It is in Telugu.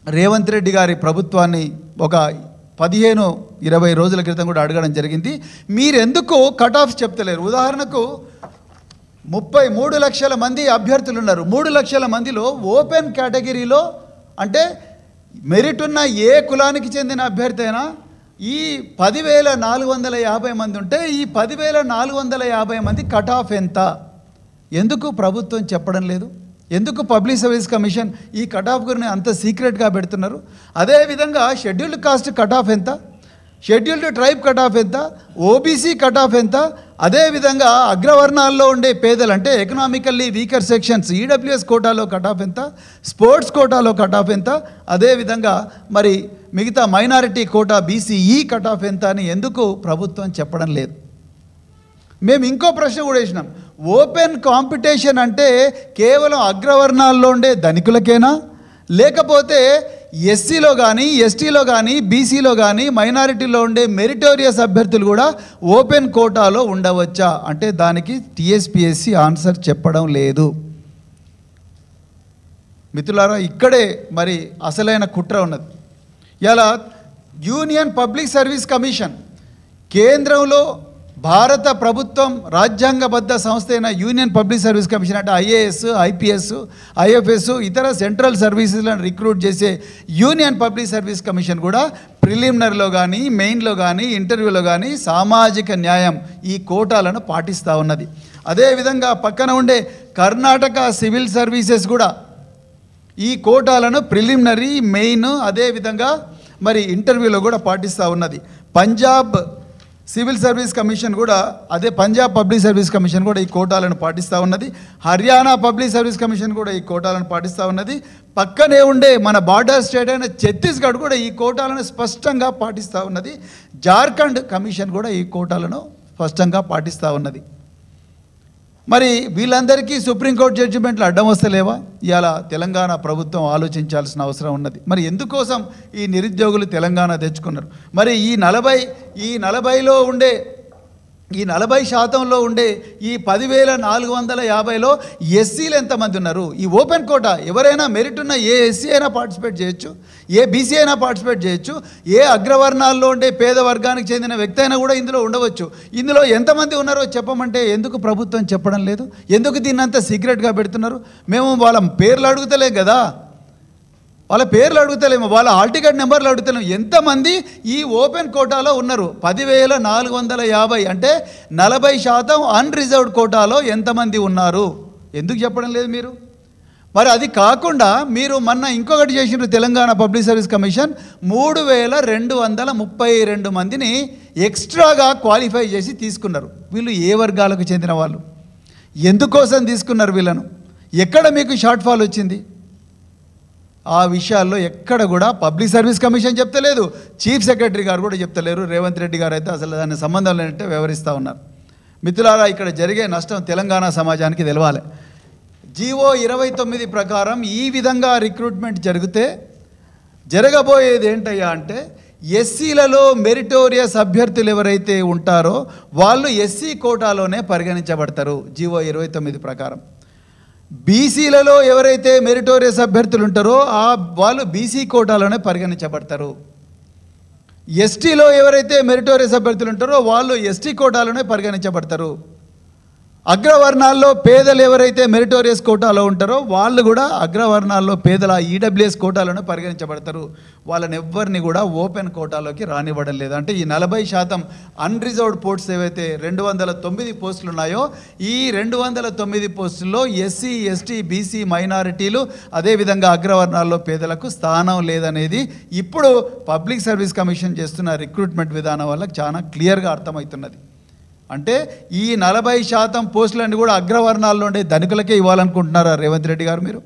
రేవంత్ రెడ్డి గారి ప్రభుత్వాన్ని ఒక 15-20 రోజుల క్రితం కూడా అడగడం జరిగింది. మీరెందుకు కట్ ఆఫ్స్ చెప్తలేరు? ఉదాహరణకు 33 లక్షల మంది అభ్యర్థులు ఉన్నారు. 3 లక్షల మందిలో ఓపెన్ కేటగిరీలో అంటే మెరిట్ ఉన్న ఏ కులానికి చెందిన అభ్యర్థి అయినా ఈ 10,450 మంది ఉంటే ఈ 10,450 మంది కట్ ఆఫ్ ఎంత? ఎందుకు ప్రభుత్వం చెప్పడం లేదు? ఎందుకు పబ్లిక్ సర్వీస్ కమిషన్ ఈ కట్ ఆఫ్ గురిని అంత సీక్రెట్గా పెడుతున్నారు? అదేవిధంగా షెడ్యూల్డ్ కాస్ట్ కట్ ఆఫ్ ఎంత, షెడ్యూల్డ్ ట్రైబ్ కట్ ఆఫ్ ఎంత, ఓబీసీ కట్ ఆఫ్ ఎంత, అదేవిధంగా అగ్రవర్ణాల్లో ఉండే పేదలు అంటే ఎకనామికల్లీ వీకర్ సెక్షన్స్ ఈడబ్ల్యూఎస్ కోటాలో కట్ ఆఫ్ ఎంత, స్పోర్ట్స్ కోటాలో కట్ ఆఫ్ ఎంత, అదేవిధంగా మరి మిగతా minority quota BCE cut off ఎంత అని ఎందుకు ప్రభుత్వం చెప్పడం లేదు? మేము ఇంకో ప్రశ్న కూడా వేసినాం. ఓపెన్ కాంపిటీషన్ అంటే కేవలం అగ్రవర్ణాల్లో ఉండే ధనికులకేనా, లేకపోతే ఎస్సీలో కానీ ఎస్టీలో కానీ బీసీలో కానీ మైనారిటీలో ఉండే మెరిటోరియస్ అభ్యర్థులు కూడా ఓపెన్ కోటాలో ఉండవచ్చా అంటే దానికి టీఎస్పీఎస్సీ ఆన్సర్ చెప్పడం లేదు. మిత్రులారా, ఇక్కడే మరి అసలైన కుట్ర ఉన్నది. ఇలా యూనియన్ పబ్లిక్ సర్వీస్ కమిషన్ కేంద్రంలో భారత ప్రభుత్వం రాజ్యాంగబద్ధ సంస్థ అయిన యూనియన్ పబ్లిక్ సర్వీస్ కమిషన్ అంటే ఐఏఎస్, ఐపీఎస్, ఐఎఫ్ఎస్ ఇతర సెంట్రల్ సర్వీసెస్లను రిక్రూట్ చేసే యూనియన్ పబ్లిక్ సర్వీస్ కమిషన్ కూడా ప్రిలిమినరీలో కానీ మెయిన్లో కానీ ఇంటర్వ్యూలో కానీ సామాజిక న్యాయం ఈ కోటాలను పాటిస్తూ ఉన్నది. అదేవిధంగా పక్కన ఉండే కర్ణాటక సివిల్ సర్వీసెస్ కూడా ఈ కోటాలను ప్రిలిమినరీ, మెయిన్ అదేవిధంగా మరి ఇంటర్వ్యూలో కూడా పాటిస్తూ ఉన్నది. పంజాబ్ సివిల్ సర్వీస్ కమిషన్ కూడా పంజాబ్ పబ్లిక్ సర్వీస్ కమిషన్ కూడా ఈ కోటాలను పాటిస్తూ ఉన్నది. హర్యానా పబ్లిక్ సర్వీస్ కమిషన్ కూడా ఈ కోటాలను పాటిస్తూ ఉన్నది. పక్కనే ఉండే మన బార్డర్ స్టేట్ అయిన ఛత్తీస్గఢ్ కూడా ఈ కోటాలను స్పష్టంగా పాటిస్తూ ఉన్నది. జార్ఖండ్ కమిషన్ కూడా ఈ కోటాలను స్పష్టంగా పాటిస్తూ ఉన్నది. మరి వీళ్ళందరికీ సుప్రీంకోర్టు జడ్జిమెంట్లు అడ్డం వస్తలేవా? ఇవాళ తెలంగాణ ప్రభుత్వం ఆలోచించాల్సిన అవసరం ఉన్నది. మరి ఎందుకోసం ఈ నిరుద్యోగులు తెలంగాణ తెచ్చుకున్నారు? మరి ఈ 40లో ఉండే ఈ 40% ఉండే ఈ 10,450లో ఎస్సీలు ఎంతమంది ఉన్నారు? ఈ ఓపెన్ కోటా ఎవరైనా మెరిట్ ఉన్న ఏ ఎస్సీ అయినా పార్టిసిపేట్ చేయొచ్చు, ఏ బీసీ అయినా పార్టిసిపేట్ చేయొచ్చు, ఏ అగ్రవర్ణాల్లో ఉండే పేద వర్గానికి చెందిన వ్యక్తి అయినా కూడా ఇందులో ఉండవచ్చు. ఇందులో ఎంతమంది ఉన్నారో చెప్పమంటే ఎందుకు ప్రభుత్వం చెప్పడం లేదు? ఎందుకు దీన్ని అంతా సీక్రెట్గా పెడుతున్నారు? మేము వాళ్ళ పేర్లు అడుగుతలేం కదా, వాళ్ళ పేర్లు అడుగుతలేము, వాళ్ళ హాల్ టికెట్ నెంబర్లు అడుగుతలేము. ఎంతమంది ఈ ఓపెన్ కోటాలో ఉన్నారు? 10,450 అంటే 40% అన్రిజర్వ్డ్ కోటాలో ఎంతమంది ఉన్నారు? ఎందుకు చెప్పడం లేదు మీరు? మరి అది కాకుండా మీరు మొన్న ఇంకొకటి చేసినారు. తెలంగాణ పబ్లిక్ సర్వీస్ కమిషన్ 3,232 మందిని ఎక్స్ట్రాగా క్వాలిఫై చేసి తీసుకున్నారు. వీళ్ళు ఏ వర్గాలకు చెందిన వాళ్ళు? ఎందుకోసం తీసుకున్నారు వీళ్ళను? ఎక్కడ మీకు షార్ట్ ఫాల్ వచ్చింది? ఆ విషయాల్లో ఎక్కడ కూడా పబ్లిక్ సర్వీస్ కమిషన్ చెప్తలేదు, చీఫ్ సెక్రటరీ గారు కూడా చెప్తలేరు. రేవంత్ రెడ్డి గారు అయితే అసలు దాని సంబంధం లేనట్టే వ్యవహరిస్తూ ఉన్నారు. మిత్రులారా, ఇక్కడ జరిగే నష్టం తెలంగాణ సమాజానికి తెలవాలి. జీవో 29 ప్రకారం ఈ విధంగా రిక్రూట్మెంట్ జరిగితే జరగబోయేది ఏంటయ్యా అంటే ఎస్సీలలో మెరిటోరియస్ అభ్యర్థులు ఎవరైతే ఉంటారో వాళ్ళు ఎస్సీ కోటాలోనే పరిగణించబడతారు జీవో 29 ప్రకారం. బీసీలలో ఎవరైతే మెరిటోరియస్ అభ్యర్థులు ఉంటారో వాళ్ళు బీసీ కోటాలోనే పరిగణించబడతారు. ఎస్టీలో ఎవరైతే మెరిటోరియస్ అభ్యర్థులు ఉంటారో వాళ్ళు ఎస్టీ కోటాలోనే పరిగణించబడతారు. అగ్రవర్ణాల్లో పేదలు ఎవరైతే మెరిటోరియస్ కోటాలో ఉంటారో వాళ్ళు కూడా అగ్రవర్ణాల్లో పేదల ఈడబ్ల్యూఎస్ కోటాలోనే పరిగణించబడతారు. వాళ్ళని ఎవ్వరిని కూడా ఓపెన్ కోటాలోకి రానివ్వడం లేదు. అంటే ఈ 40% అన్రిజర్వ్డ్ పోస్ట్స్ ఏవైతే 209 పోస్టులు ఉన్నాయో ఈ 209 పోస్టుల్లో ఎస్సీ, ఎస్టీ, బీసీ, మైనారిటీలు అదేవిధంగా అగ్రవర్ణాల్లో పేదలకు స్థానం లేదనేది ఇప్పుడు పబ్లిక్ సర్వీస్ కమిషన్ చేస్తున్న రిక్రూట్మెంట్ విధానం వల్ల చాలా క్లియర్గా అర్థమవుతున్నది. అంటే ఈ 40% పోస్టులన్నీ కూడా అగ్రవర్ణాల్లో ఉండే ధనికులకే ఇవ్వాలనుకుంటున్నారా రేవంత్ రెడ్డి గారు మీరు?